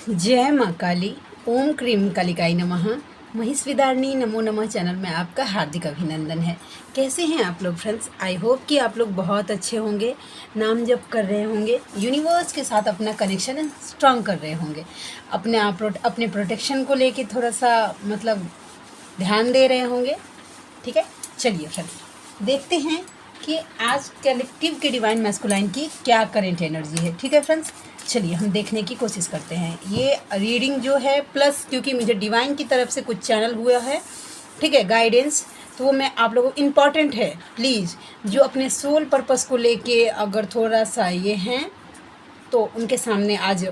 जय माँ काली। ओम क्रीम कालिकाई नमः। महिस्विदारिणी नमो नमः चैनल में आपका हार्दिक अभिनंदन है। कैसे हैं आप लोग फ्रेंड्स? आई होप कि आप लोग बहुत अच्छे होंगे, नाम जप कर रहे होंगे, यूनिवर्स के साथ अपना कनेक्शन स्ट्रॉन्ग कर रहे होंगे, अपने प्रोटेक्शन को लेके थोड़ा सा ध्यान दे रहे होंगे। ठीक है, चलिए फ्रेंड्स देखते हैं कि आज कलेक्टिव के डिवाइन मैस्कुलाइन की क्या करेंट एनर्जी है। ठीक है फ्रेंड्स, चलिए हम देखने की कोशिश करते हैं। ये रीडिंग जो है प्लस क्योंकि मुझे डिवाइन की तरफ से कुछ चैनल हुआ है, ठीक है, गाइडेंस, तो वो मैं आप लोगों को इम्पॉर्टेंट है। प्लीज़ जो अपने सोल पर्पस को लेके अगर थोड़ा सा ये हैं तो उनके सामने आज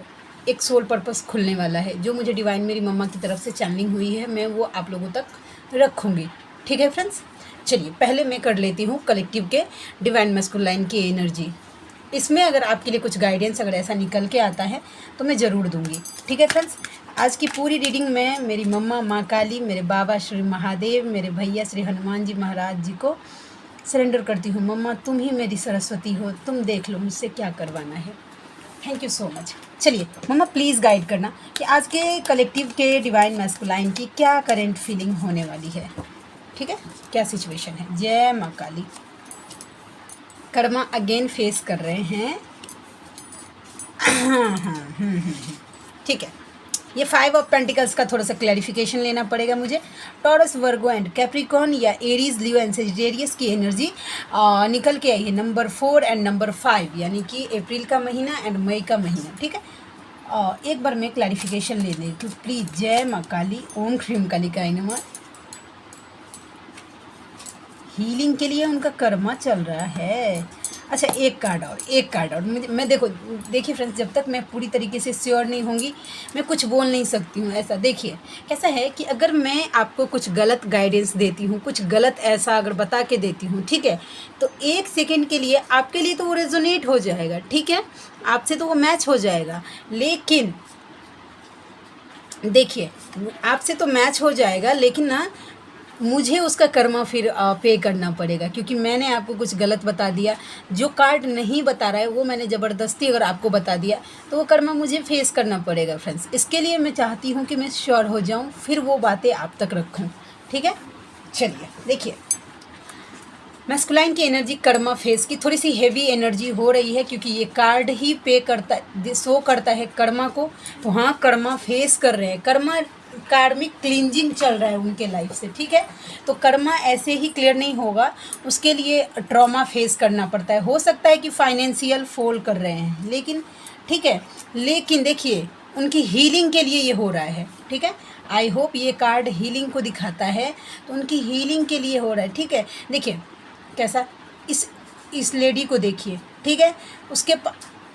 एक सोल पर्पस खुलने वाला है जो मुझे डिवाइन मेरी मम्मा की तरफ से चैनलिंग हुई है, मैं वो आप लोगों तक रखूँगी। ठीक है फ्रेंड्स, चलिए पहले मैं कर लेती हूँ कलेक्टिव के डिवाइन मैस्कुलाइन की एनर्जी। इसमें अगर आपके लिए कुछ गाइडेंस अगर ऐसा निकल के आता है तो मैं ज़रूर दूंगी। ठीक है फ्रेंड्स, आज की पूरी रीडिंग में मेरी मम्मा माँ काली, मेरे बाबा श्री महादेव, मेरे भैया श्री हनुमान जी महाराज जी को सरेंडर करती हूँ। मम्मा तुम ही मेरी सरस्वती हो, तुम देख लो मुझसे क्या करवाना है। Thank you so much. चलिए मम्मा प्लीज़ गाइड करना कि आज के कलेक्टिव के डिवाइन मैस्कुलाइन की क्या करेंट फीलिंग होने वाली है। ठीक है, क्या सिचुएशन है। जय माँ काली। कर्मा अगेन फेस कर रहे हैं। ठीक है, ये 5 ऑफ पेंटिकल्स का थोड़ा सा क्लैरिफिकेशन लेना पड़ेगा मुझे। टॉरस, वर्गो एंड कैप्रिकॉर्न या एरीज, लियो एंड सेजिटेरियस की एनर्जी निकल के आई है नंबर 4 एंड नंबर 5, यानी कि अप्रैल का महीना एंड मई का महीना। ठीक है, एक बार मैं क्लैरिफिकेशन ले लेती हूँ प्लीज़। जय माँ काली। ओम ह्रीम कालिकाय नमः। हीलिंग के लिए उनका कर्मा चल रहा है। अच्छा, एक कार्ड और मैं देखिए फ्रेंड्स, जब तक मैं पूरी तरीके से श्योर नहीं होंगी मैं कुछ बोल नहीं सकती हूँ। ऐसा देखिए कैसा है कि अगर मैं आपको कुछ गलत गाइडेंस देती हूँ, कुछ गलत ऐसा अगर बता के देती हूँ, ठीक है, तो 1 सेकेंड के लिए आपके लिए तो वो रेजोनेट हो जाएगा, ठीक है, आपसे तो वो मैच हो जाएगा, लेकिन देखिए आपसे तो मैच हो जाएगा लेकिन ना मुझे उसका कर्मा फिर पे करना पड़ेगा, क्योंकि मैंने आपको कुछ गलत बता दिया। जो कार्ड नहीं बता रहा है वो मैंने ज़बरदस्ती अगर आपको बता दिया तो वो कर्मा मुझे फेस करना पड़ेगा फ्रेंड्स। इसके लिए मैं चाहती हूँ कि मैं श्योर हो जाऊँ, फिर वो बातें आप तक रखूँ। ठीक है, चलिए देखिए मैस्कुलाइन की एनर्जी कर्मा फेस की थोड़ी सी हेवी एनर्जी हो रही है, क्योंकि ये कार्ड ही पे करता शो करता है कर्मा को। तो हाँ, कर्मा फेस कर रहे हैं, कर्मा कार्मिक क्लींजिंग चल रहा है उनके लाइफ से। ठीक है, तो कर्मा ऐसे ही क्लियर नहीं होगा, उसके लिए ट्रॉमा फेस करना पड़ता है। हो सकता है कि फाइनेंशियल फॉल कर रहे हैं, लेकिन ठीक है, लेकिन देखिए उनकी हीलिंग के लिए ये हो रहा है। ठीक है, आई होप ये कार्ड हीलिंग को दिखाता है, तो उनकी हीलिंग के लिए हो रहा है। ठीक है, देखिए कैसा इस लेडी को देखिए, ठीक है, उसके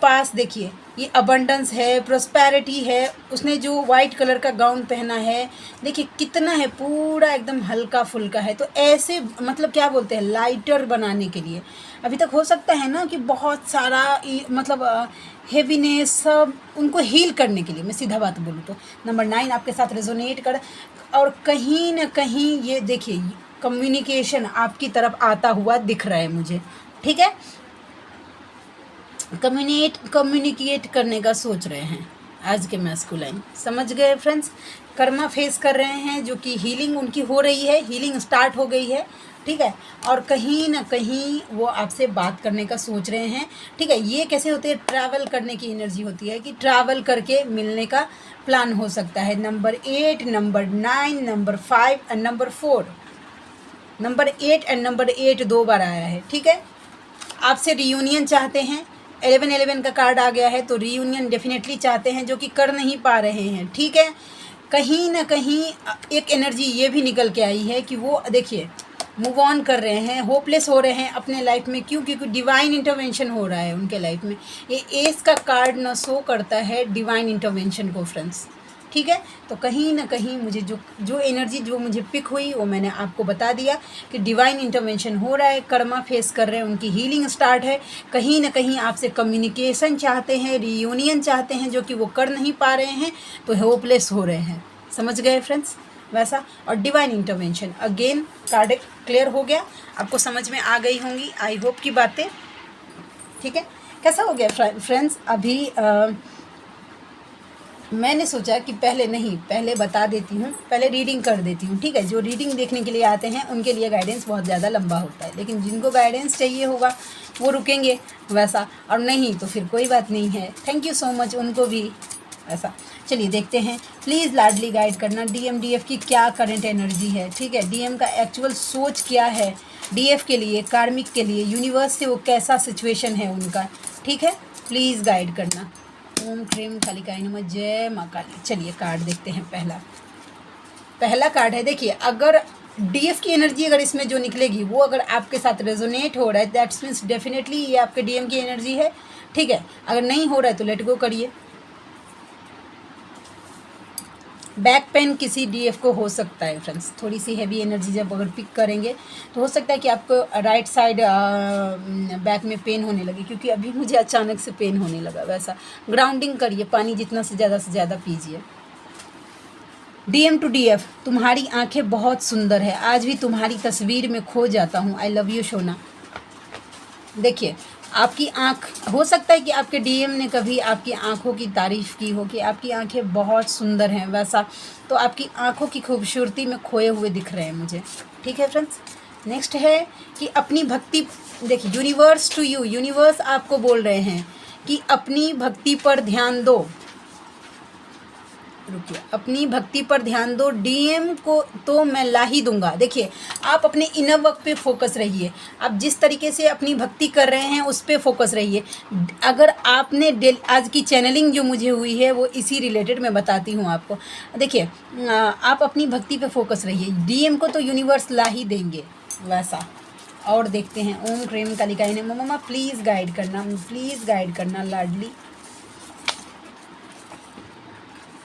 पास देखिए ये अबंडेंस है, प्रोस्पेरिटी है। उसने जो वाइट कलर का गाउन पहना है, देखिए कितना है, पूरा एकदम हल्का फुल्का है। तो ऐसे क्या बोलते हैं, लाइटर बनाने के लिए अभी तक हो सकता है ना कि बहुत सारा हेवीनेस सब उनको हील करने के लिए, मैं सीधा बात बोलूँ तो नंबर 9 आपके साथ रेजोनेट कर। और कहीं ना कहीं ये देखिए कम्युनिकेशन आपकी तरफ आता हुआ दिख रहा है मुझे। ठीक है, कम्युनिकेट करने का सोच रहे हैं आज के मैस्कुलाइन। समझ गए फ्रेंड्स, कर्मा फेस कर रहे हैं, जो कि हीलिंग उनकी हो रही है, हीलिंग स्टार्ट हो गई है। ठीक है, और कहीं ना कहीं वो आपसे बात करने का सोच रहे हैं। ठीक है, ये कैसे होते हैं, ट्रैवल करने की एनर्जी होती है कि ट्रैवल करके मिलने का प्लान हो सकता है। नंबर 8, नंबर 9, नंबर 5 और नंबर 4। नंबर 8 एंड नंबर 8 2 बार आया है। ठीक है, आपसे रियूनियन चाहते हैं। 11 का कार्ड आ गया है, तो रियूनियन डेफिनेटली चाहते हैं, जो कि कर नहीं पा रहे हैं। ठीक है, कहीं ना कहीं एक एनर्जी ये भी निकल के आई है कि वो देखिए मूव ऑन कर रहे हैं, होपलेस हो रहे हैं अपने लाइफ में। क्यों? क्योंकि डिवाइन इंटरवेंशन हो रहा है उनके लाइफ में। ये एस का कार्ड ना शो करता है डिवाइन इंटरवेंशन को फ्रेंड्स। ठीक है, तो कहीं ना कहीं मुझे जो एनर्जी जो मुझे पिक हुई वो मैंने आपको बता दिया कि डिवाइन इंटरवेंशन हो रहा है, कर्मा फेस कर रहे हैं, उनकी हीलिंग स्टार्ट है। कहीं ना कहीं आपसे कम्युनिकेशन चाहते हैं, रियूनियन चाहते हैं, जो कि वो कर नहीं पा रहे हैं, तो होपलेस हो रहे हैं। समझ गए फ्रेंड्स वैसा। और divine intervention again card clear हो गया, आपको समझ में आ गई होंगी आई होप की बातें। ठीक है, कैसा हो गया फ्रेंड्स? अभी मैंने सोचा कि पहले बता देती हूँ, पहले रीडिंग कर देती हूँ, ठीक है। जो रीडिंग देखने के लिए आते हैं उनके लिए गाइडेंस बहुत ज़्यादा लंबा होता है, लेकिन जिनको गाइडेंस चाहिए होगा वो रुकेंगे वैसा, और नहीं तो फिर कोई बात नहीं है। थैंक यू सो मच उनको भी ऐसा। चलिए देखते हैं, प्लीज़ लाडली गाइड करना डीएम डीएफ की क्या करंट एनर्जी है, ठीक है। डीएम का एक्चुअल सोच क्या है डीएफ के लिए, कार्मिक के लिए, यूनिवर्स से वो कैसा सिचुएशन है उनका, ठीक है। प्लीज़ गाइड करना। ओम क्रीम कालिकाय नमः, जय माँ काली। चलिए कार्ड देखते हैं। पहला कार्ड है, देखिए अगर डीएफ की एनर्जी अगर इसमें जो निकलेगी वो अगर आपके साथ रेजोनेट हो रहा है दैट्स मीन्स डेफिनेटली ये आपके डीएम की एनर्जी है, ठीक है। अगर नहीं हो रहा है तो लेट गो करिए। बैक पेन किसी डीएफ को हो सकता है फ्रेंड्स, थोड़ी सी हैवी एनर्जी जब अगर पिक करेंगे तो हो सकता है कि आपको राइट साइड बैक में पेन होने लगे, क्योंकि अभी मुझे अचानक से पेन होने लगा वैसा। ग्राउंडिंग करिए, पानी जितना से ज़्यादा पीजिए। डीएम टू डीएफ, तुम्हारी आंखें बहुत सुंदर है, आज भी तुम्हारी तस्वीर में खो जाता हूँ, आई लव यू सोना। देखिए आपकी आँख, हो सकता है कि आपके डीएम ने कभी आपकी आँखों की तारीफ़ की हो कि आपकी आँखें बहुत सुंदर हैं वैसा, तो आपकी आँखों की खूबसूरती में खोए हुए दिख रहे हैं मुझे, ठीक है फ्रेंड्स। नेक्स्ट है कि अपनी भक्ति, देखिए यूनिवर्स टू यू, यूनिवर्स आपको बोल रहे हैं कि अपनी भक्ति पर ध्यान दो। रुकिए, अपनी भक्ति पर ध्यान दो, डीएम को तो मैं ला ही दूंगा। देखिए आप अपने इनर वर्क पे फोकस रहिए, आप जिस तरीके से अपनी भक्ति कर रहे हैं उस पे फोकस रहिए। अगर आपने आज की चैनलिंग जो मुझे हुई है वो इसी रिलेटेड मैं बताती हूँ आपको। देखिए आप अपनी भक्ति पे फोकस रहिए, डीएम को तो यूनिवर्स ला ही देंगे वैसा। और देखते हैं, ओम क्रीम कालिकाय नमः। मम्मा प्लीज़ गाइड करना लाडली।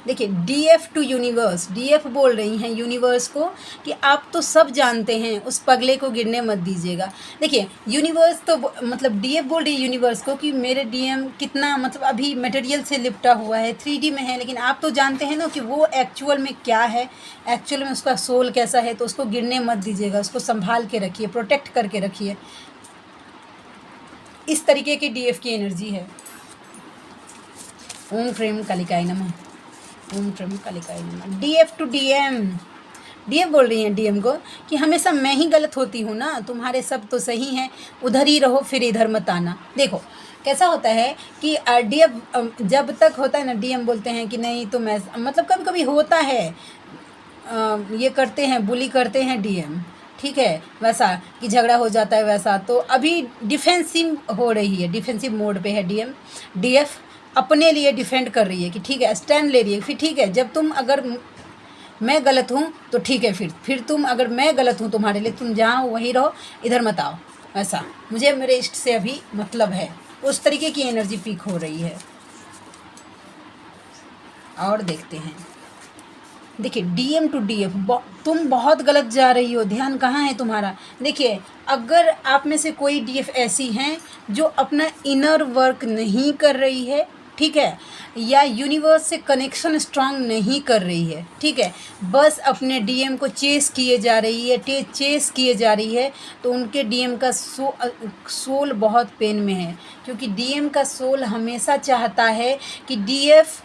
देखिए डीएफ टू यूनिवर्स, डीएफ बोल रही हैं यूनिवर्स को कि आप तो सब जानते हैं, उस पगले को गिरने मत दीजिएगा। देखिए यूनिवर्स तो मतलब डीएफ बोल रही है यूनिवर्स को कि मेरे डीएम कितना मतलब अभी मटेरियल से लिपटा हुआ है, 3D में है, लेकिन आप तो जानते हैं ना कि वो एक्चुअल में क्या है, एक्चुअल में उसका सोल कैसा है, तो उसको गिरने मत दीजिएगा, उसको संभाल के रखिए, प्रोटेक्ट करके रखिए। इस तरीके की डीएफ की एनर्जी है। ओम क्रीम कालिकाय नमः, ओम क्रीम कालिकाय नमः। डीएफ टू डीएम, डीएफ बोल रही हैं डीएम को कि हमेशा मैं ही गलत होती हूँ ना, तुम्हारे सब तो सही हैं, उधर ही रहो, फिर इधर मत आना। देखो कैसा होता है कि डीएफ जब तक होता है ना, डीएम बोलते हैं कि नहीं तुम ऐसा, मतलब कभी कभी होता है ये करते हैं, बुली करते हैं डीएम, ठीक है, वैसा कि झगड़ा हो जाता है वैसा। तो अभी डिफेंसिव हो रही है, डिफेंसिव मोड पे है डीएम, डीएफ अपने लिए डिफेंड कर रही है कि ठीक है, स्टैंड ले रही है। फिर ठीक है, जब तुम अगर मैं गलत हूँ तो ठीक है, फिर तुम अगर मैं गलत हूँ तुम्हारे लिए, तुम जहाँ हो वहीं रहो, इधर मत आओ ऐसा। मुझे मेरे इष्ट से अभी मतलब है, उस तरीके की एनर्जी पीक हो रही है। और देखते हैं, देखिए डीएम टू डीएफ, तुम बहुत गलत जा रही हो, ध्यान कहाँ है तुम्हारा। देखिए अगर आप में से कोई डीएफ ऐसी हैं जो अपना इनर वर्क नहीं कर रही है, ठीक है, या यूनिवर्स से कनेक्शन स्ट्रांग नहीं कर रही है, ठीक है, बस अपने डीएम को चेस किए जा रही है, तो उनके डीएम का सोल बहुत पेन में है, क्योंकि डीएम का सोल हमेशा चाहता है कि डीएफ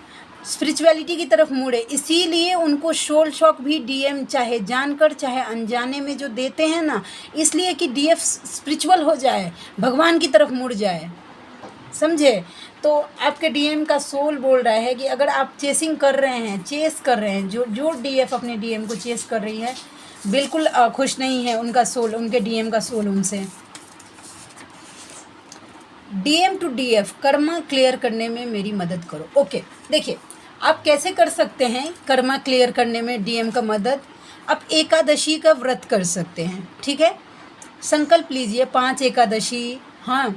स्पिरिचुअलिटी की तरफ मुड़े, इसीलिए उनको सोल शॉक भी डीएम चाहे जानकर चाहे अनजाने में जो देते हैं ना, इसलिए कि डीएफ स्पिरिचुअल हो जाए, भगवान की तरफ मुड़ जाए, समझे। तो आपके डीएम का सोल बोल रहा है कि अगर आप चेस कर रहे हैं, जो डीएफ अपने डीएम को चेस कर रही है, बिल्कुल खुश नहीं है उनका सोल, उनके डीएम का सोल उनसे। डीएम टू डीएफ, कर्मा क्लियर करने में मेरी मदद करो। ओके, देखिए आप कैसे कर सकते हैं कर्मा क्लियर करने में डीएम का मदद। आप एकादशी का व्रत कर सकते हैं, ठीक है, संकल्प लीजिए 5 एकादशी, हाँ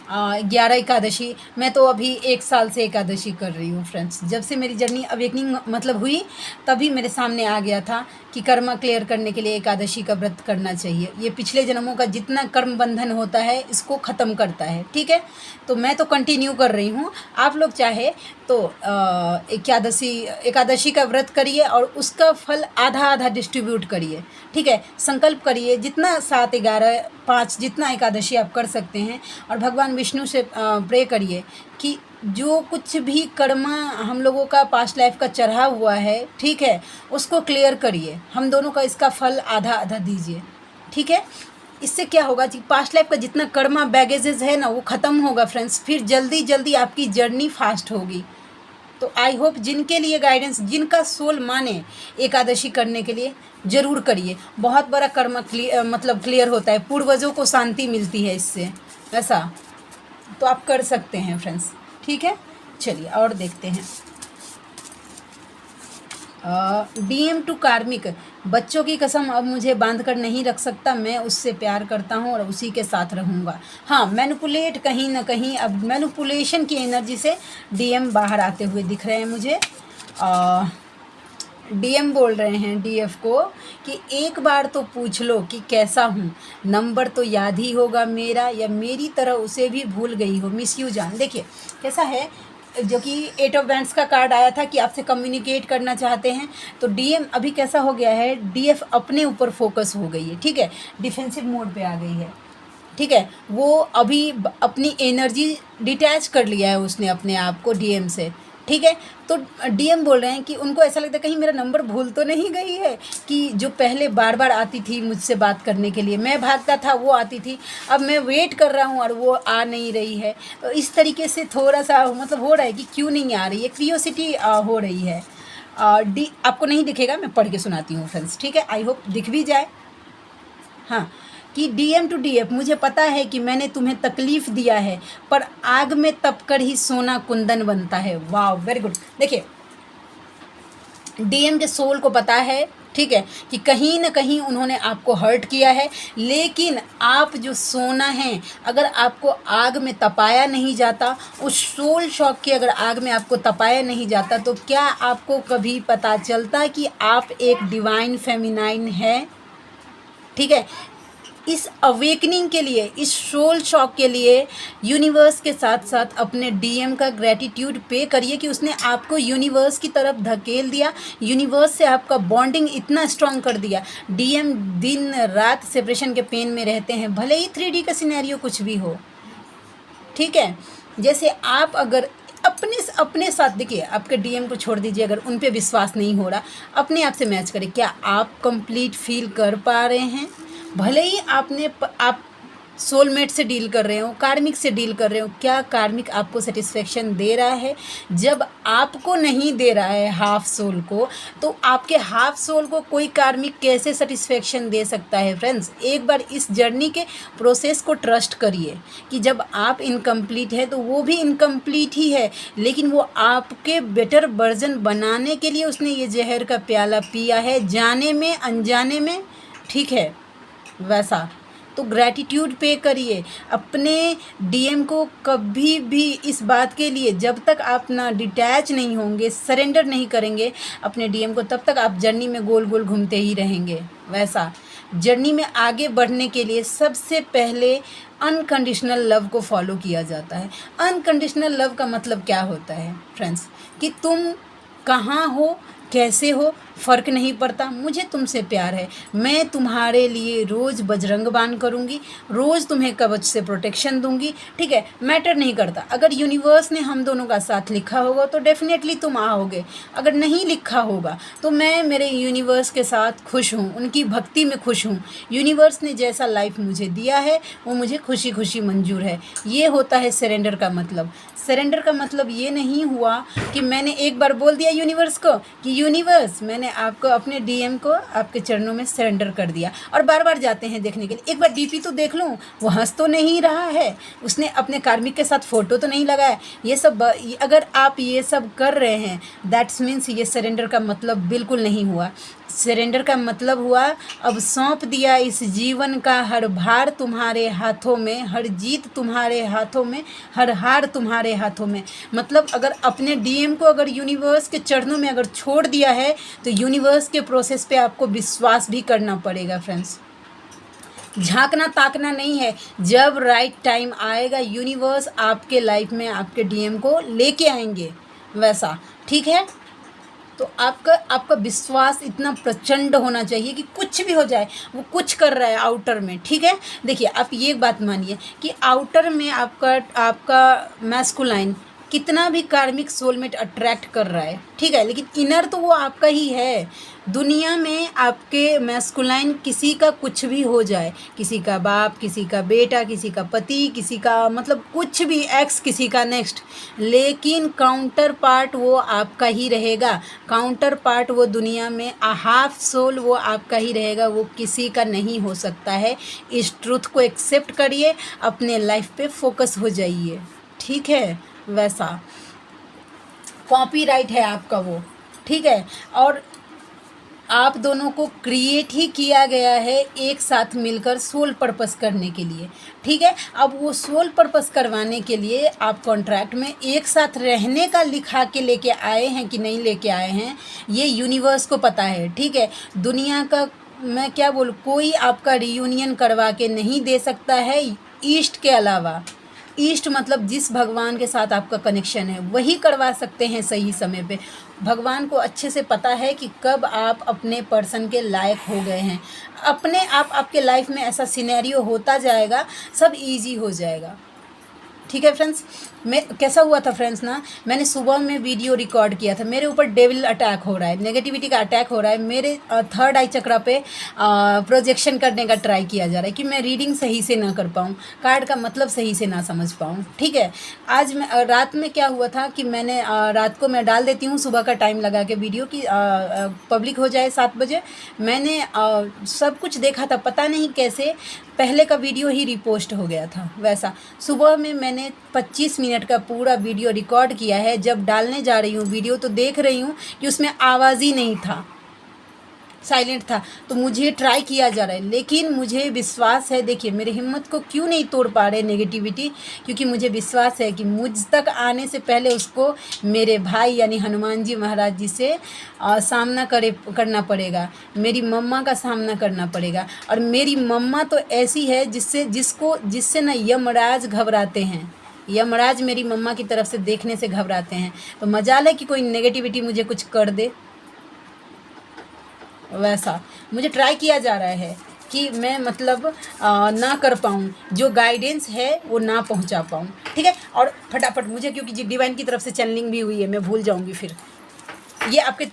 11 एकादशी। मैं तो अभी 1 साल से एकादशी कर रही हूँ फ्रेंड्स, जब से मेरी जर्नी अवेकनिंग मतलब हुई तभी मेरे सामने आ गया था कि कर्मा क्लियर करने के लिए एकादशी का व्रत करना चाहिए। ये पिछले जन्मों का जितना कर्म बंधन होता है इसको ख़त्म करता है, ठीक है। तो मैं तो कंटिन्यू कर रही हूँ, आप लोग चाहे तो एकादशी का व्रत करिए और उसका फल आधा आधा डिस्ट्रीब्यूट करिए, ठीक है। संकल्प करिए जितना 7, 11, 5 जितना एकादशी आप कर सकते हैं, और भगवान विष्णु से प्रे करिए कि जो कुछ भी कर्मा हम लोगों का पास्ट लाइफ का चढ़ा हुआ है, ठीक है, उसको क्लियर करिए। हम दोनों का इसका फल आधा आधा दीजिए, ठीक है। इससे क्या होगा कि पास्ट लाइफ का जितना कर्मा बैगेजेस है ना वो ख़त्म होगा फ्रेंड्स, फिर जल्दी जल्दी आपकी जर्नी फास्ट होगी। तो आई होप जिनके लिए गाइडेंस, जिनका सोल माने एकादशी करने के लिए ज़रूर करिए। बहुत बड़ा कर्म क्लियर होता है, पूर्वजों को शांति मिलती है इससे, ऐसा तो आप कर सकते हैं फ्रेंड्स, ठीक है। चलिए और देखते हैं। DM टू कार्मिक, बच्चों की कसम अब मुझे बांध कर नहीं रख सकता, मैं उससे प्यार करता हूँ और उसी के साथ रहूँगा। हाँ, मैनिपुलेट कहीं ना कहीं, अब मैनिपुलेशन की एनर्जी से DM बाहर आते हुए दिख रहे हैं मुझे। DM बोल रहे हैं DF को कि एक बार तो पूछ लो कि कैसा हूँ, नंबर तो याद ही होगा मेरा, या मेरी तरह उसे भी भूल गई हो, मिस यू जान। देखिए कैसा है, जो कि 8 ऑफ वैंड्स का कार्ड आया था कि आपसे कम्युनिकेट करना चाहते हैं, तो DM अभी कैसा हो गया है, DF अपने ऊपर फोकस हो गई है, ठीक है, डिफेंसिव मोड पे आ गई है, ठीक है। वो अभी अपनी एनर्जी डिटैच कर लिया है उसने अपने आप को DM से, ठीक है। तो DM बोल रहे हैं कि उनको ऐसा लगता है कहीं मेरा नंबर भूल तो नहीं गई है, कि जो पहले बार बार आती थी मुझसे बात करने के लिए, मैं भागता था वो आती थी, अब मैं वेट कर रहा हूँ और वो आ नहीं रही है। तो इस तरीके से थोड़ा सा मतलब हो रहा है कि क्यों नहीं आ रही है, क्यूरियोसिटी हो रही है। आपको नहीं दिखेगा, मैं पढ़ के सुनाती हूँ फ्रेंड्स, ठीक है, आई होप दिख भी जाए। हाँ, कि DM टू DF, मुझे पता है कि मैंने तुम्हें तकलीफ़ दिया है, पर आग में तप कर ही सोना कुंदन बनता है। वाह, वेरी गुड। देखिए DM के सोल को पता है, ठीक है, कि कहीं ना कहीं उन्होंने आपको हर्ट किया है, लेकिन आप जो सोना है, अगर आपको आग में तपाया नहीं जाता, उस सोल शॉक की अगर आग में आपको तपाया नहीं जाता, तो क्या आपको कभी पता चलता कि आप एक डिवाइन फेमिनाइन है, ठीक है। इस अवेकनिंग के लिए, इस सोल शॉक के लिए यूनिवर्स के साथ साथ अपने DM का ग्रैटिट्यूड पे करिए कि उसने आपको यूनिवर्स की तरफ धकेल दिया, यूनिवर्स से आपका बॉन्डिंग इतना स्ट्रॉन्ग कर दिया। DM दिन रात सेपरेशन के पेन में रहते हैं, भले ही 3D का सिनेरियो कुछ भी हो, ठीक है। जैसे आप अगर अपने साथ देखिए, आपके DM को छोड़ दीजिए, अगर उन पे विश्वास नहीं हो रहा, अपने आप से मैच करें, क्या आप कंप्लीट फील कर पा रहे हैं। भले ही आप सोलमेट से डील कर रहे हो, कार्मिक से डील कर रहे हो, क्या कार्मिक आपको सेटिस्फेक्शन दे रहा है। जब आपको नहीं दे रहा है हाफ सोल को, तो आपके हाफ सोल को कोई कार्मिक कैसे सेटिस्फेक्शन दे सकता है फ्रेंड्स। एक बार इस जर्नी के प्रोसेस को ट्रस्ट करिए कि जब आप इनकम्प्लीट है तो वो भी इनकम्प्लीट ही है, लेकिन वो आपके बेटर वर्जन बनाने के लिए उसने ये जहर का प्याला पिया है, जाने में अनजाने में, ठीक है। वैसा तो ग्रैटिट्यूड पे करिए अपने DM को। कभी भी इस बात के लिए, जब तक आप ना डिटैच नहीं होंगे, सरेंडर नहीं करेंगे अपने DM को, तब तक आप जर्नी में गोल गोल घूमते ही रहेंगे। वैसा जर्नी में आगे बढ़ने के लिए सबसे पहले अनकंडीशनल लव को फॉलो किया जाता है। अनकंडीशनल लव का मतलब क्या होता है फ्रेंड्स, कि तुम कहाँ हो, कैसे हो, फ़र्क नहीं पड़ता, मुझे तुमसे प्यार है, मैं तुम्हारे लिए रोज़ बजरंग बाण करूँगी, रोज़ तुम्हें कवच से प्रोटेक्शन दूँगी, ठीक है। मैटर नहीं करता, अगर यूनिवर्स ने हम दोनों का साथ लिखा होगा तो डेफिनेटली तुम आओगे, अगर नहीं लिखा होगा तो मैं मेरे यूनिवर्स के साथ खुश हूँ, उनकी भक्ति में खुश हूँ। यूनिवर्स ने जैसा लाइफ मुझे दिया है वो मुझे खुशी खुशी मंजूर है। ये होता है सरेंडर का मतलब। सरेंडर का मतलब ये नहीं हुआ कि मैंने एक बार बोल दिया यूनिवर्स को कि यूनिवर्स मैंने आपको, अपने DM को आपके चरणों में सरेंडर कर दिया, और बार बार जाते हैं देखने के लिए, एक बार DP तो देख लूँ, वो हंस तो नहीं रहा है, उसने अपने कार्मिक के साथ फ़ोटो तो नहीं लगाया। ये सब अगर आप ये सब कर रहे हैं, दैट्स मीन्स ये सरेंडर का मतलब बिल्कुल नहीं हुआ। सरेंडर का मतलब हुआ अब सौंप दिया इस जीवन का हर भार तुम्हारे हाथों में, हर जीत तुम्हारे हाथों में, हर हार तुम्हारे हाथों में। मतलब अगर अपने DM को अगर यूनिवर्स के चरणों में अगर छोड़ दिया है तो यूनिवर्स के प्रोसेस पे आपको विश्वास भी करना पड़ेगा फ्रेंड्स। झांकना ताकना नहीं है, जब राइट टाइम आएगा यूनिवर्स आपके लाइफ में आपके DM को लेके आएंगे, वैसा, ठीक है। तो आपका आपका विश्वास इतना प्रचंड होना चाहिए कि कुछ भी हो जाए, वो कुछ कर रहा है आउटर में, ठीक है। देखिए आप ये बात मानिए कि आउटर में आपका आपका मैस्कुलाइन कितना भी कार्मिक सोलमेट अट्रैक्ट कर रहा है, ठीक है, लेकिन इनर तो वो आपका ही है। दुनिया में आपके मैस्कुलाइन किसी का कुछ भी हो जाए, किसी का बाप, किसी का बेटा, किसी का पति, किसी का मतलब कुछ भी एक्स, किसी का नेक्स्ट, लेकिन काउंटर पार्ट वो आपका ही रहेगा। काउंटर पार्ट वो दुनिया में हाफ सोल वो आपका ही रहेगा, वो किसी का नहीं हो सकता है। इस ट्रुथ को एक्सेप्ट करिए, अपने लाइफ पे फोकस हो जाइए, ठीक है। वैसा कॉपीराइट है आपका वो, ठीक है। और आप दोनों को क्रिएट ही किया गया है एक साथ मिलकर सोल पर्पस करने के लिए, ठीक है। अब वो सोल पर्पस करवाने के लिए आप कॉन्ट्रैक्ट में एक साथ रहने का लिखा के लेके आए हैं कि नहीं लेके आए हैं, ये यूनिवर्स को पता है, ठीक है। दुनिया का मैं क्या बोलूँ, कोई आपका रियूनियन करवा के नहीं दे सकता है ईस्ट के अलावा। ईस्ट मतलब जिस भगवान के साथ आपका कनेक्शन है वही करवा सकते हैं सही समय पे। भगवान को अच्छे से पता है कि कब आप अपने पर्सन के लायक हो गए हैं। अपने आप आपके लाइफ में ऐसा सिनेरियो होता जाएगा, सब इजी हो जाएगा, ठीक है फ्रेंड्स। मैं कैसा हुआ था फ्रेंड्स ना, मैंने सुबह में वीडियो रिकॉर्ड किया था, मेरे ऊपर डेविल अटैक हो रहा है, नेगेटिविटी का अटैक हो रहा है, मेरे थर्ड आई चक्रा पे प्रोजेक्शन करने का ट्राई किया जा रहा है कि मैं रीडिंग सही से ना कर पाऊँ, कार्ड का मतलब सही से ना समझ पाऊँ, ठीक है। आज मैं रात में क्या हुआ था कि मैंने रात को मैं डाल देती हूँ सुबह का टाइम लगा के वीडियो की पब्लिक हो जाए 7 बजे। मैंने सब कुछ देखा था, पता नहीं कैसे पहले का वीडियो ही रिपोस्ट हो गया था। वैसा सुबह में मैंने 25 मिनट का पूरा वीडियो रिकॉर्ड किया है, जब डालने जा रही हूँ वीडियो तो देख रही हूँ कि उसमें आवाज़ ही नहीं था, साइलेंट था। तो मुझे ट्राई किया जा रहा है, लेकिन मुझे विश्वास है, देखिए मेरी हिम्मत को क्यों नहीं तोड़ पा रहे नेगेटिविटी, क्योंकि मुझे विश्वास है कि मुझ तक आने से पहले उसको मेरे भाई यानी हनुमान जी महाराज जी से सामना करना पड़ेगा, मेरी मम्मा का सामना करना पड़ेगा। और मेरी मम्मा तो ऐसी है जिससे ना यमराज घबराते हैं, यमराज मेरी मम्मा की तरफ से देखने से घबराते हैं। तो मजाल है कि कोई नेगेटिविटी मुझे कुछ कर दे। वैसा मुझे ट्राई किया जा रहा है कि मैं मतलब ना कर पाऊँ, जो गाइडेंस है वो ना पहुंचा पाऊँ, ठीक है। और फटाफट मुझे, क्योंकि जी डिवाइन की तरफ से चैनलिंग भी हुई है, मैं भूल जाऊंगी फिर। ये आपके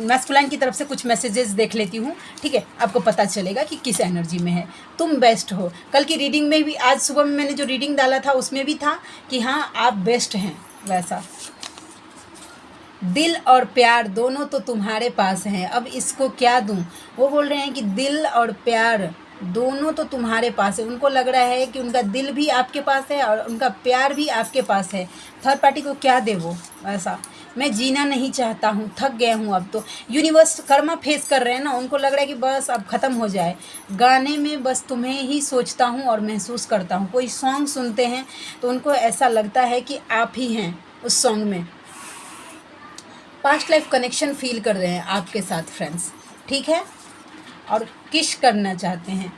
मैस्कुलाइन की तरफ से कुछ मैसेजेस देख लेती हूँ, ठीक है, आपको पता चलेगा कि किस एनर्जी में है। तुम बेस्ट हो। कल की रीडिंग में भी, आज सुबह में मैंने जो रीडिंग डाला था उसमें भी था कि हाँ आप बेस्ट हैं। वैसा दिल और प्यार दोनों तो तुम्हारे पास हैं, अब इसको क्या दूं। वो बोल रहे हैं कि दिल और प्यार दोनों तो तुम्हारे पास है। उनको लग रहा है कि उनका दिल भी आपके पास है और उनका प्यार भी आपके पास है। थर्ड पार्टी को क्या दे वो। ऐसा मैं जीना नहीं चाहता हूँ, थक गया हूँ अब तो। यूनिवर्स कर्मा फेस कर रहे हैं ना, उनको लग रहा है कि बस अब ख़त्म हो जाए। गाने में बस तुम्हें ही सोचता हूँ और महसूस करता हूँ। कोई सॉन्ग सुनते हैं तो उनको ऐसा लगता है कि आप ही हैं उस सॉन्ग में। पास्ट लाइफ कनेक्शन फील कर रहे हैं आपके साथ फ्रेंड्स, ठीक है, और किश करना चाहते हैं।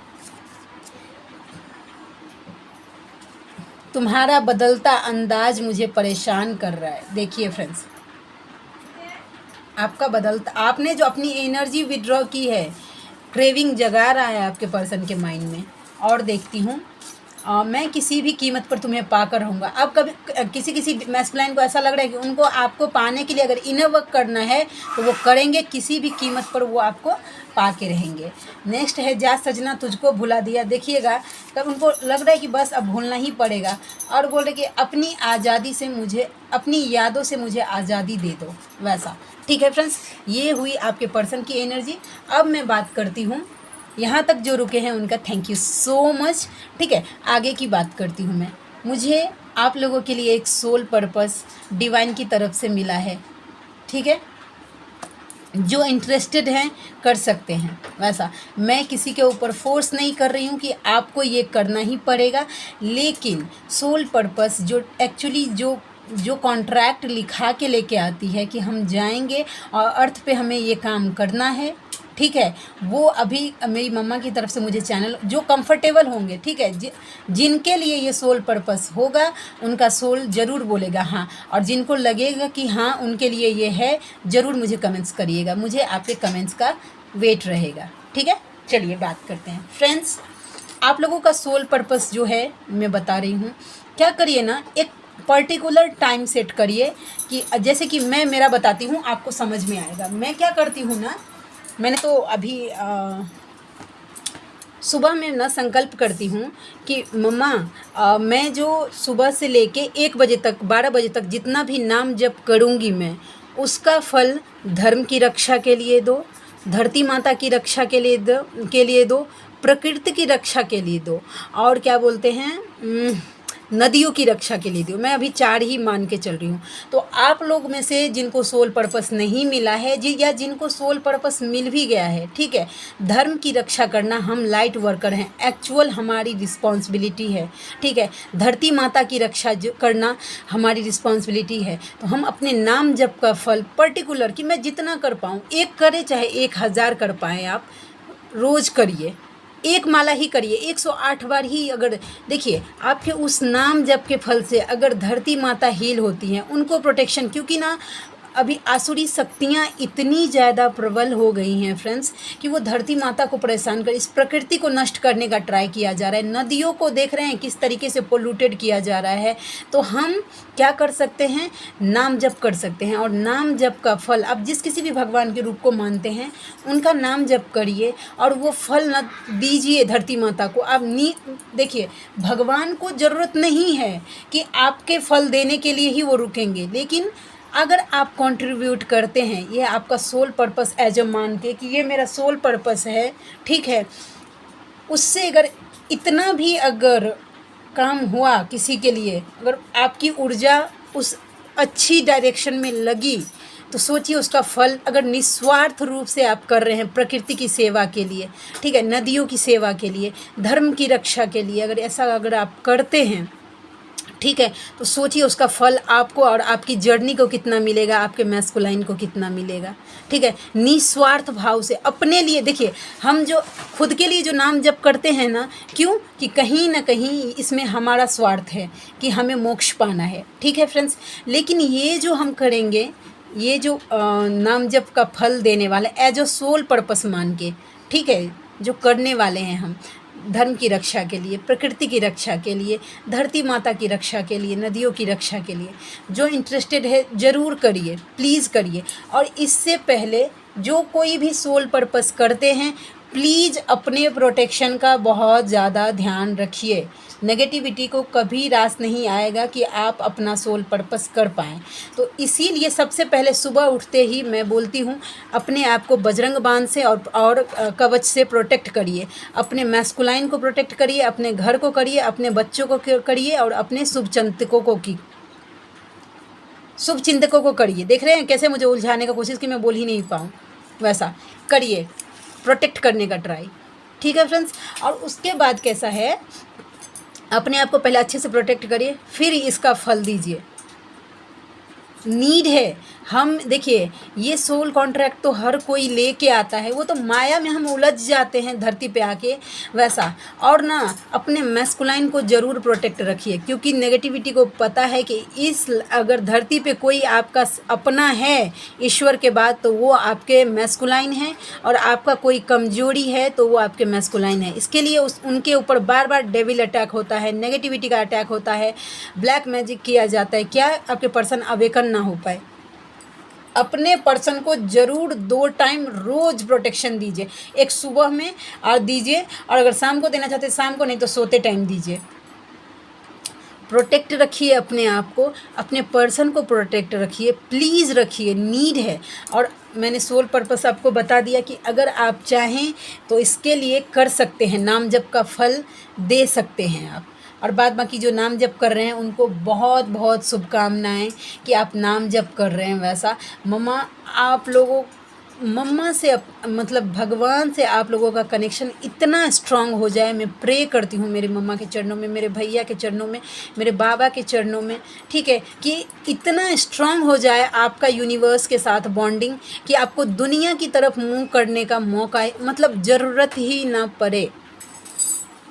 तुम्हारा बदलता अंदाज मुझे परेशान कर रहा है। देखिए फ्रेंड्स, आपका बदलता, आपने जो अपनी एनर्जी विड्रॉ की है, क्रेविंग जगा रहा है आपके पर्सन के माइंड में। और देखती हूँ मैं किसी भी कीमत पर तुम्हें पाकर रहूँगा। अब कभी किसी मैस्कुलाइन को ऐसा लग रहा है कि उनको आपको पाने के लिए अगर इनर वर्क करना है तो वो करेंगे, किसी भी कीमत पर वो आपको पा के रहेंगे। नेक्स्ट है जा सजना तुझको भुला दिया। देखिएगा तब उनको लग रहा है कि बस अब भूलना ही पड़ेगा, और बोल रहे कि अपनी आज़ादी से मुझे, अपनी यादों से मुझे आज़ादी दे दो। वैसा ठीक है फ्रेंड्स, ये हुई आपके पर्सन की एनर्जी। अब मैं बात करती हूँ, यहाँ तक जो रुके हैं उनका थैंक यू सो मच, ठीक है। आगे की बात करती हूँ मैं। मुझे आप लोगों के लिए एक सोल पर्पस डिवाइन की तरफ से मिला है, ठीक है। जो इंटरेस्टेड हैं कर सकते हैं। वैसा मैं किसी के ऊपर फोर्स नहीं कर रही हूँ कि आपको ये करना ही पड़ेगा, लेकिन सोल पर्पस जो एक्चुअली जो कॉन्ट्रैक्ट लिखा के लेके आती है कि हम जाएंगे और अर्थ पे हमें ये काम करना है, ठीक है, वो अभी मेरी मम्मा की तरफ से मुझे चैनल जो कंफर्टेबल होंगे, ठीक है, जिनके लिए ये सोल पर्पस होगा उनका सोल ज़रूर बोलेगा हाँ, और जिनको लगेगा कि हाँ उनके लिए ये है, ज़रूर मुझे कमेंट्स करिएगा, मुझे आपके कमेंट्स का वेट रहेगा। ठीक है, चलिए बात करते हैं फ्रेंड्स। आप लोगों का सोल पर्पस जो है मैं बता रही हूँ, क्या करिए ना, एक पर्टिकुलर टाइम सेट करिए कि जैसे कि मैं मेरा बताती हूँ, आपको समझ में आएगा। मैं क्या करती हूँ ना, मैंने तो अभी सुबह में ना संकल्प करती हूँ कि मम्मा मैं जो सुबह से लेके 1 बजे तक 12 बजे तक जितना भी नाम जप करूँगी मैं, उसका फल धर्म की रक्षा के लिए दो, धरती माता की रक्षा के लिए दो, प्रकृति की रक्षा के लिए दो, और क्या बोलते हैं नदियों की रक्षा के लिए दो। मैं अभी 4 ही मान के चल रही हूँ। तो आप लोग में से जिनको सोल पर्पस नहीं मिला है या जिनको सोल पर्पस मिल भी गया है, ठीक है, धर्म की रक्षा करना, हम लाइट वर्कर हैं, एक्चुअल हमारी रिस्पॉन्सिबिलिटी है। ठीक है, धरती माता की रक्षा करना हमारी रिस्पॉन्सिबिलिटी है। तो हम अपने नाम जप का फल पर्टिकुलर कि मैं जितना कर पाऊँ, एक करे चाहे 1000 कर पाएँ, आप रोज़ करिए, एक माला ही करिए, 108 बार ही। अगर देखिए आपके उस नाम जप के फल से अगर धरती माता हील होती हैं, उनको प्रोटेक्शन, क्योंकि ना अभी आसुरी शक्तियाँ इतनी ज़्यादा प्रबल हो गई हैं फ्रेंड्स कि वो धरती माता को परेशान कर, इस प्रकृति को नष्ट करने का ट्राई किया जा रहा है। नदियों को देख रहे हैं किस तरीके से पोल्यूटेड किया जा रहा है। तो हम क्या कर सकते हैं, नाम जप कर सकते हैं, और नाम जप का फल आप जिस किसी भी भगवान के रूप को मानते हैं उनका नाम जप करिए, और वो फल न दीजिए धरती माता को। आप देखिए, भगवान को ज़रूरत नहीं है कि आपके फल देने के लिए ही वो रुकेंगे, लेकिन अगर आप कंट्रीब्यूट करते हैं, ये आपका सोल पर्पस एज अ मान के कि ये मेरा सोल पर्पस है, ठीक है, उससे अगर इतना भी अगर काम हुआ किसी के लिए, अगर आपकी ऊर्जा उस अच्छी डायरेक्शन में लगी, तो सोचिए उसका फल अगर निस्वार्थ रूप से आप कर रहे हैं प्रकृति की सेवा के लिए, ठीक है, नदियों की सेवा के लिए, धर्म की रक्षा के लिए, अगर ऐसा अगर आप करते हैं, ठीक है, तो सोचिए उसका फल आपको और आपकी जर्नी को कितना मिलेगा, आपके मैस्कुलाइन को कितना मिलेगा। ठीक है, निस्वार्थ भाव से अपने लिए। देखिए, हम जो खुद के लिए जो नाम जप करते हैं ना, क्यों कि कहीं ना कहीं इसमें हमारा स्वार्थ है कि हमें मोक्ष पाना है। ठीक है फ्रेंड्स, लेकिन ये जो हम करेंगे, ये जो नाम जप का फल देने वाला एज अ सोल पर्पस मान के, ठीक है, जो करने वाले हैं हम धर्म की रक्षा के लिए, प्रकृति की रक्षा के लिए, धरती माता की रक्षा के लिए, नदियों की रक्षा के लिए, जो इंटरेस्टेड है ज़रूर करिए, प्लीज़ करिए। और इससे पहले जो कोई भी सोल पर्पस करते हैं, प्लीज़ अपने प्रोटेक्शन का बहुत ज़्यादा ध्यान रखिए। नेगेटिविटी को कभी रास नहीं आएगा कि आप अपना सोल पर्पस कर पाएँ। तो इसीलिए सबसे पहले सुबह उठते ही मैं बोलती हूँ, अपने आप को बजरंग बाण से और कवच से प्रोटेक्ट करिए। अपने मैस्कुलाइन को प्रोटेक्ट करिए, अपने घर को करिए, अपने बच्चों को करिए, और अपने शुभचिंतकों को करिए। देख रहे हैं कैसे मुझे उलझाने का कोशिश की, मैं बोल ही नहीं पाऊँ, वैसा करिए, प्रोटेक्ट करने का ट्राई। ठीक है फ्रेंड्स, और उसके बाद कैसा है, अपने आप को पहले अच्छे से प्रोटेक्ट करिए, फिर इसका फल दीजिए। नीड है, हम देखिए ये सोल कॉन्ट्रैक्ट तो हर कोई लेके आता है, वो तो माया में हम उलझ जाते हैं धरती पे आके, वैसा। और ना अपने मैस्कुलाइन को ज़रूर प्रोटेक्ट रखिए, क्योंकि नेगेटिविटी को पता है कि इस अगर धरती पे कोई आपका अपना है ईश्वर के बाद, तो वो आपके मैस्कुलाइन है, और आपका कोई कमजोरी है तो वो आपके मैस्कुलाइन है। इसके लिए उनके ऊपर बार बार डेविल अटैक होता है, नेगेटिविटी का अटैक होता है, ब्लैक मैजिक किया जाता है, क्या आपके पर्सन अवेकन ना हो पाए। अपने पर्सन को ज़रूर 2 टाइम रोज़ प्रोटेक्शन दीजिए, एक सुबह में और दीजिए, और अगर शाम को देना चाहते शाम को, नहीं तो सोते टाइम दीजिए। प्रोटेक्ट रखिए अपने आप को, अपने पर्सन को प्रोटेक्ट रखिए, प्लीज़ रखिए, नीड है। और मैंने सोल पर्पस आपको बता दिया कि अगर आप चाहें तो इसके लिए कर सकते हैं, नाम जप का फल दे सकते हैं आप। और बाद बाकी जो नाम जप कर रहे हैं उनको बहुत बहुत शुभकामनाएं कि आप नाम जप कर रहे हैं। वैसा मम्मा, आप लोगों मम्मा से मतलब भगवान से आप लोगों का कनेक्शन इतना स्ट्रांग हो जाए। मैं प्रे करती हूँ मेरे मम्मा के चरणों में, मेरे भैया के चरणों में, मेरे बाबा के चरणों में, ठीक है, कि इतना स्ट्रांग हो जाए आपका यूनिवर्स के साथ बॉन्डिंग कि आपको दुनिया की तरफ मूव करने का मौका मतलब ज़रूरत ही ना पड़े।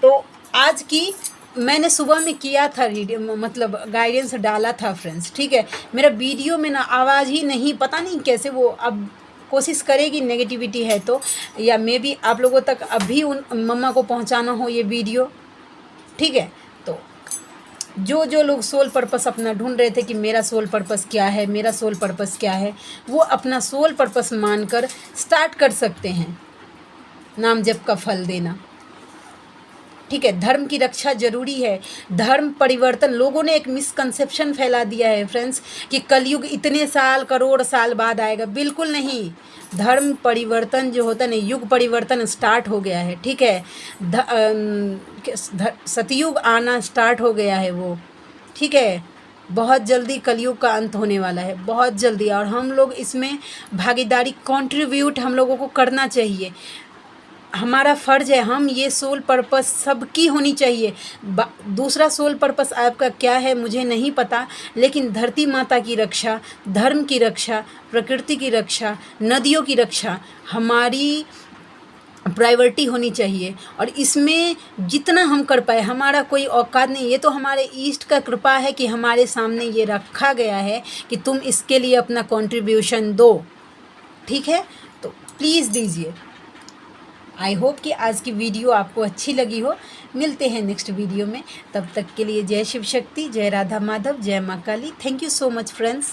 तो आज की मैंने सुबह में किया था रीडियो, मतलब गाइडेंस डाला था फ्रेंड्स, ठीक है। मेरा वीडियो में ना आवाज़ ही नहीं, पता नहीं कैसे वो अब कोशिश करेगी, नेगेटिविटी है तो, या मे बी आप लोगों तक अभी उन मम्मा को पहुंचाना हो ये वीडियो, ठीक है। तो जो जो लोग सोल पर्पस अपना ढूंढ रहे थे कि मेरा सोल पर्पस क्या है, मेरा सोल पर्पस क्या है, वो अपना सोल पर्पस मानकर स्टार्ट कर सकते हैं नाम जप का फल देना, ठीक है। धर्म की रक्षा जरूरी है, धर्म परिवर्तन। लोगों ने एक मिसकंसेप्शन फैला दिया है फ्रेंड्स कि कलयुग इतने साल करोड़ साल बाद आएगा, बिल्कुल नहीं। धर्म परिवर्तन जो होता है ना, युग परिवर्तन स्टार्ट हो गया है, ठीक है। सतयुग आना स्टार्ट हो गया है वो, ठीक है। बहुत जल्दी कलयुग का अंत होने वाला है, बहुत जल्दी, और हम लोग इसमें भागीदारी कंट्रीब्यूट हम लोगों को करना चाहिए। हमारा फ़र्ज़ है, हम ये सोल पर्पस सबकी होनी चाहिए। दूसरा सोल पर्पस आपका क्या है मुझे नहीं पता, लेकिन धरती माता की रक्षा, धर्म की रक्षा, प्रकृति की रक्षा, नदियों की रक्षा हमारी प्रायोरिटी होनी चाहिए। और इसमें जितना हम कर पाए, हमारा कोई औकात नहीं, ये तो हमारे ईष्ट का कृपा है कि हमारे सामने ये रखा गया है कि तुम इसके लिए अपना कंट्रीब्यूशन दो, ठीक है। तो प्लीज़ दीजिए। आई होप कि आज की वीडियो आपको अच्छी लगी हो। मिलते हैं नेक्स्ट वीडियो में, तब तक के लिए जय शिव शक्ति, जय राधा माधव, जय माँ Kali. Thank you so much friends.